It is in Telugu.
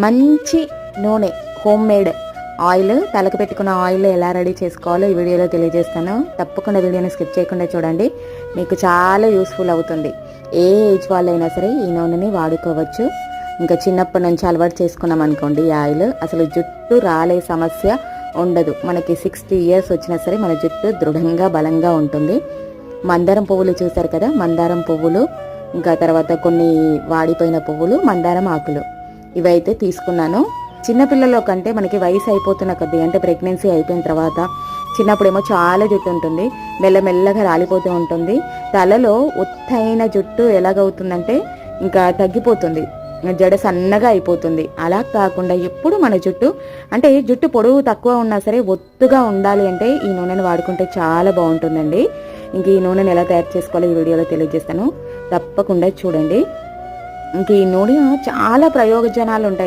మంచి నూనె హోమ్ మేడ్ ఆయిల్, తలకు పెట్టుకున్న ఆయిల్ ఎలా రెడీ చేసుకోవాలో ఈ వీడియోలో తెలియజేస్తాను. తప్పకుండా వీడియోని స్కిప్ చేయకుండా చూడండి, మీకు చాలా యూస్ఫుల్ అవుతుంది. ఏ ఏజ్ వాళ్ళైనా సరే ఈ నూనెని వాడుకోవచ్చు. ఇంకా చిన్నప్పటి నుంచి అలవాటు చేసుకున్నాం అనుకోండి ఈ ఆయిల్, అసలు జుట్టు రాలే సమస్య ఉండదు. మనకి 60 years వచ్చినా సరే మన జుట్టు దృఢంగా బలంగా ఉంటుంది. మందారం పువ్వులు చూసారు కదా, మందారం పువ్వులు, ఇంకా తర్వాత కొన్ని వాడిపోయిన పువ్వులు, మందారం ఆకులు, ఇవైతే తీసుకున్నాను. చిన్నపిల్లల కంటే మనకి వయసు అయిపోతున్న కొద్దీ, అంటే ప్రెగ్నెన్సీ అయిపోయిన తర్వాత చిన్నప్పుడేమో చాలా జుట్టు ఉంటుంది, మెల్లమెల్లగా రాలిపోతూ ఉంటుంది. తలలో ఒత్తైన జుట్టు ఎలాగవుతుందంటే ఇంకా తగ్గిపోతుంది, జడ సన్నగా అయిపోతుంది. అలా కాకుండా ఎప్పుడు మన జుట్టు, అంటే జుట్టు పొడవు తక్కువ ఉన్నా సరే ఒత్తుగా ఉండాలి అంటే ఈ నూనెను వాడుకుంటే చాలా బాగుంటుందండి. ఇంక ఈ నూనెను ఎలా తయారు చేసుకోవాలో ఈ వీడియోలో తెలియజేస్తాను, తప్పకుండా చూడండి. ఇంక ఈ నూనె చాలా ప్రయోజనాలు ఉంటాయి.